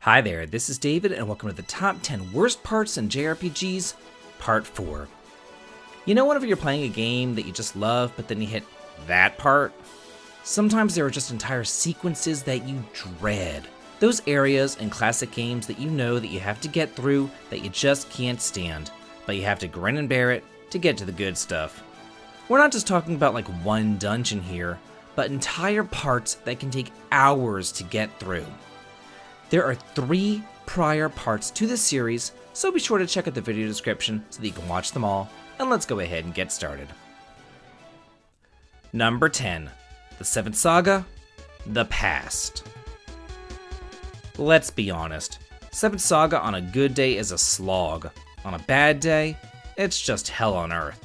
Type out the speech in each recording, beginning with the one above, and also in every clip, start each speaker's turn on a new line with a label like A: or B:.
A: Hi there, this is David, and welcome to the Top 10 Worst Parts in JRPGs, Part 4. You know whenever you're playing a game that you just love, but then you hit that part? Sometimes there are just entire sequences that you dread. Those areas in classic games that you know that you have to get through that you just can't stand, but you have to grin and bear it to get to the good stuff. We're not just talking about like one dungeon here, but entire parts that can take hours to get through. There are 3 prior parts to this series, so be sure to check out the video description so that you can watch them all, and let's go ahead and get started. Number 10. The 7th Saga, The Past. Let's be honest, 7th Saga on a good day is a slog. On a bad day, it's just hell on earth.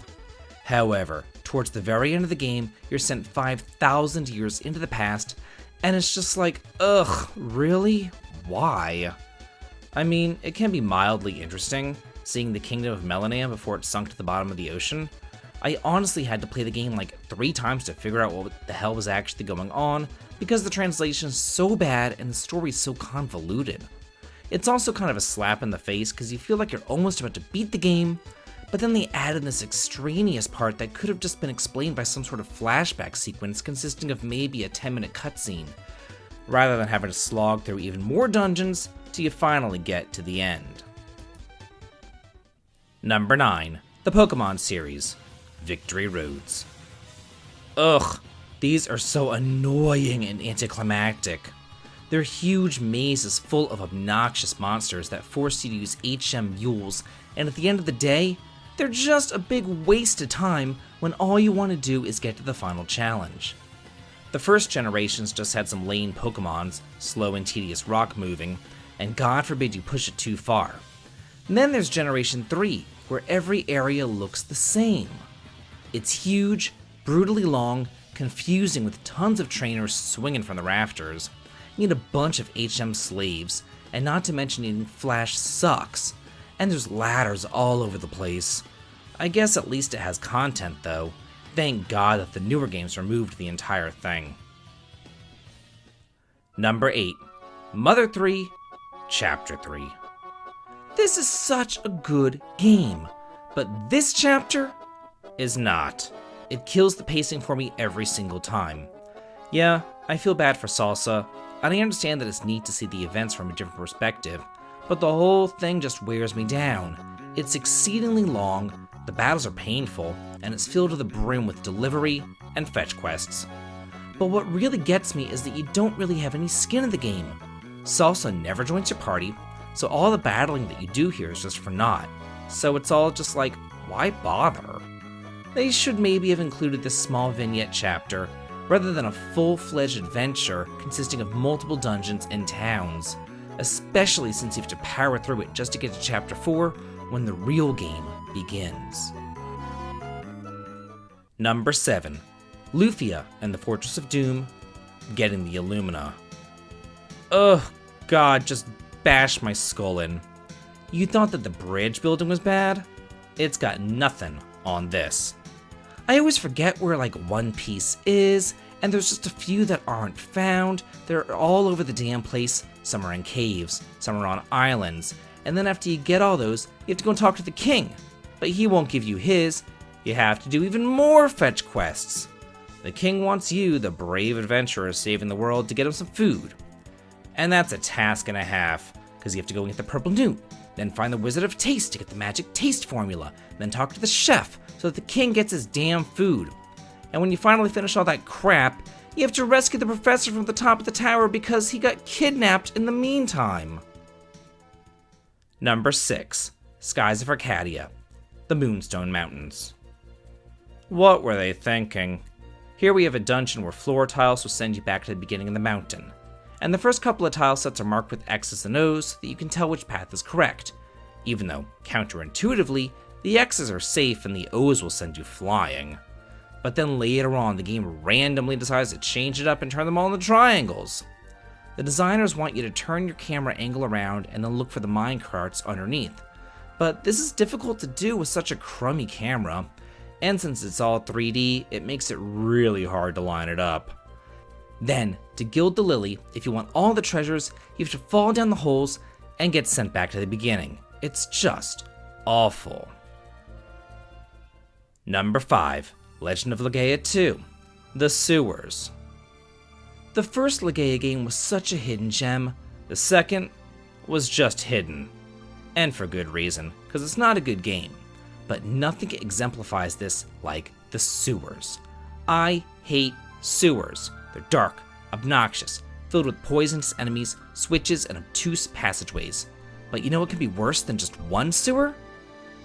A: However, towards the very end of the game, you're sent 5,000 years into the past, and it's just like, ugh, really? Why? I mean, it can be mildly interesting, seeing the kingdom of Melanam before it sunk to the bottom of the ocean. I honestly had to play the game like 3 times to figure out what the hell was actually going on, because the translation is so bad and the story is so convoluted. It's also kind of a slap in the face because you feel like you're almost about to beat the game, but then they added this extraneous part that could have just been explained by some sort of flashback sequence consisting of maybe a 10-minute cutscene, rather than having to slog through even more dungeons till you finally get to the end. Number 9. The Pokemon series, Victory Roads. Ugh, these are so annoying and anticlimactic. They're huge mazes full of obnoxious monsters that force you to use HM mules, and at the end of the day, they're just a big waste of time when all you want to do is get to the final challenge. The first generations just had some lame Pokemons, slow and tedious rock moving, and God forbid you push it too far. And then there's Generation 3, where every area looks the same. It's huge, brutally long, confusing with tons of trainers swinging from the rafters. You need a bunch of HM slaves, and not to mention needing Flash sucks. And there's ladders all over the place. I guess at least it has content though. Thank God that the newer games removed the entire thing. Number 8. Mother 3, Chapter 3. This is such a good game, but this chapter is not. It kills the pacing for me every single time. Yeah, I feel bad for Salsa, and I understand that it's neat to see the events from a different perspective, but the whole thing just wears me down. It's exceedingly long, the battles are painful, and it's filled to the brim with delivery and fetch quests. But what really gets me is that you don't really have any skin in the game. Salsa never joins your party, so all the battling that you do here is just for naught. So it's all just like, why bother? They should maybe have included this small vignette chapter, rather than a full-fledged adventure consisting of multiple dungeons and towns, especially since you have to power through it just to get to Chapter 4 when the real game begins. Number 7. Lufia and the Fortress of Doom, getting the Alumina. Ugh, God, just bash my skull in. You thought that the bridge building was bad? It's got nothing on this. I always forget where like one piece is, and there's just a few that aren't found. They're all over the damn place. Some are in caves, some are on islands, and then after you get all those, you have to go and talk to the king. But he won't give you his. You have to do even more fetch quests. The king wants you, the brave adventurer saving the world, to get him some food. And that's a task and a half, because you have to go and get the purple newt, then find the Wizard of Taste to get the magic taste formula, then talk to the chef so that the king gets his damn food. And when you finally finish all that crap, you have to rescue the professor from the top of the tower because he got kidnapped in the meantime. Number 6. Skies of Arcadia, the Moonstone Mountains. What were they thinking? Here we have a dungeon where floor tiles will send you back to the beginning of the mountain. And the first couple of tile sets are marked with X's and O's so that you can tell which path is correct, even though, counterintuitively, the X's are safe and the O's will send you flying. But then later on, the game randomly decides to change it up and turn them all into triangles. The designers want you to turn your camera angle around and then look for the minecarts underneath. But this is difficult to do with such a crummy camera, and since it's all 3D, it makes it really hard to line it up. Then, to gild the lily, if you want all the treasures, you have to fall down the holes and get sent back to the beginning. It's just awful. Number 5. Legend of Legaia 2. The Sewers. The first Legaia game was such a hidden gem. The second was just hidden. And for good reason, because it's not a good game. But nothing exemplifies this like the sewers. I hate sewers. They're dark, obnoxious, filled with poisonous enemies, switches, and obtuse passageways. But you know what can be worse than just one sewer?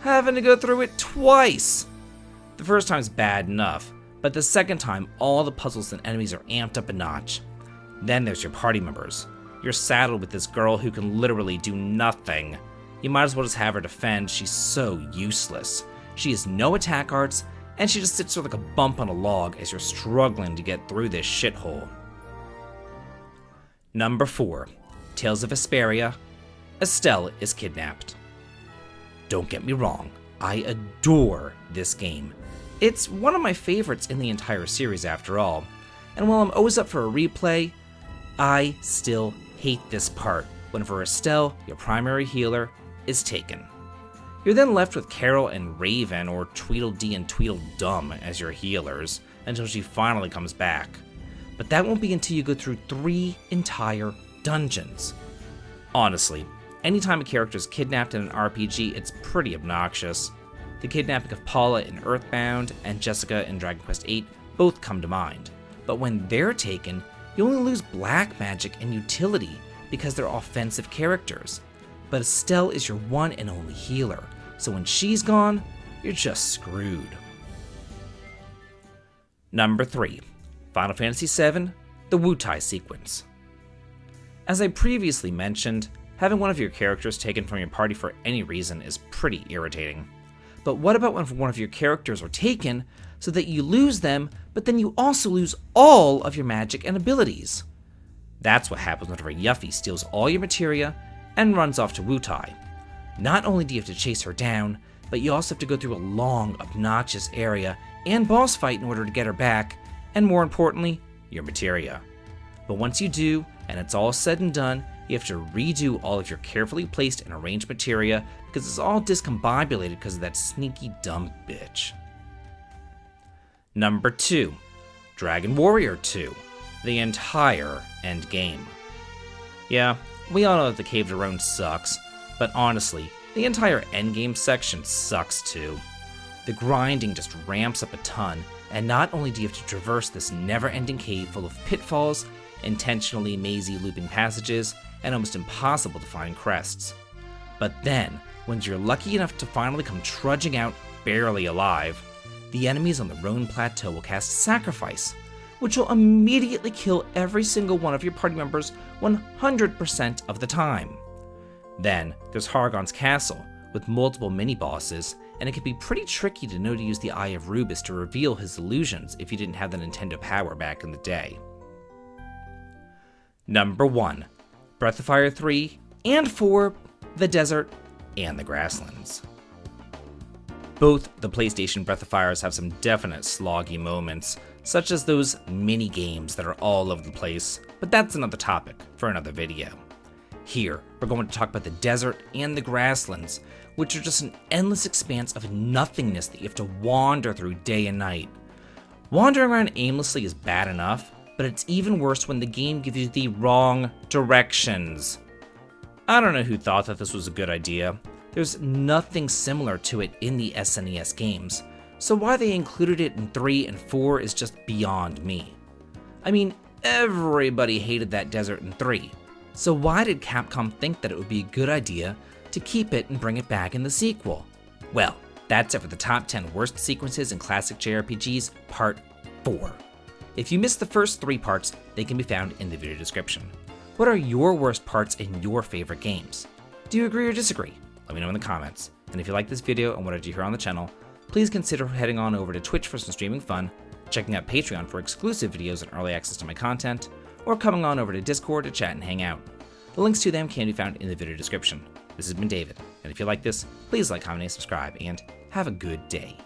A: Having to go through it twice! The first time's bad enough, but the second time all the puzzles and enemies are amped up a notch. Then there's your party members. You're saddled with this girl who can literally do nothing. You might as well just have her defend, she's so useless. She has no attack arts, and she just sits there like a bump on a log as you're struggling to get through this shithole. Number 4. Tales of Vesperia. Estelle is Kidnapped. Don't get me wrong, I adore this game. It's one of my favorites in the entire series after all, and while I'm always up for a replay, I still hate this part whenever Estelle, your primary healer, is taken. You're then left with Carol and Raven, or Tweedledee and Tweedledum, as your healers, until she finally comes back. But that won't be until you go through 3 entire dungeons. Honestly, anytime a character is kidnapped in an RPG, it's pretty obnoxious. The kidnapping of Paula in Earthbound and Jessica in Dragon Quest VIII both come to mind. But when they're taken, you only lose black magic and utility because they're offensive characters. But Estelle is your one and only healer, so when she's gone, you're just screwed. Number 3. Final Fantasy VII, the Wutai sequence. As I previously mentioned, having one of your characters taken from your party for any reason is pretty irritating. But what about when one of your characters are taken so that you lose them, but then you also lose all of your magic and abilities? That's what happens whenever Yuffie steals all your materia and runs off to Wutai. Not only do you have to chase her down, but you also have to go through a long, obnoxious area and boss fight in order to get her back, and more importantly, your materia. But once you do, and it's all said and done, you have to redo all of your carefully placed and arranged materia because it's all discombobulated because of that sneaky dumb bitch. Number 2. Dragon Warrior 2. The entire Endgame. Yeah, we all know that the Cave to Roan sucks, but honestly, the entire Endgame section sucks too. The grinding just ramps up a ton, and not only do you have to traverse this never-ending cave full of pitfalls, intentionally mazy looping passages, and almost impossible to find crests. But then, when you're lucky enough to finally come trudging out barely alive, the enemies on the Roan Plateau will cast Sacrifice, which will immediately kill every single one of your party members 100% of the time. Then, there's Hargon's Castle, with multiple mini-bosses, and it can be pretty tricky to know to use the Eye of Rubis to reveal his illusions if you didn't have the Nintendo Power back in the day. Number 1. Breath of Fire 3 and 4, the Desert and the Grasslands. Both the PlayStation Breath of Fires have some definite sloggy moments, such as those mini-games that are all over the place, but that's another topic for another video. Here, we're going to talk about the Desert and the Grasslands, which are just an endless expanse of nothingness that you have to wander through day and night. Wandering around aimlessly is bad enough, but it's even worse when the game gives you the wrong directions. I don't know who thought that this was a good idea. There's nothing similar to it in the SNES games, so why they included it in 3 and 4 is just beyond me. I mean, everybody hated that desert in 3, so why did Capcom think that it would be a good idea to keep it and bring it back in the sequel? Well, that's it for the top 10 worst sequences in classic JRPGs, part 4. If you missed the first 3 parts, they can be found in the video description. What are your worst parts in your favorite games? Do you agree or disagree? Let me know in the comments. And if you like this video and wanted to hear on the channel, please consider heading on over to Twitch for some streaming fun, checking out Patreon for exclusive videos and early access to my content, or coming on over to Discord to chat and hang out. The links to them can be found in the video description. This has been David, and if you like this, please like, comment, and subscribe, and have a good day.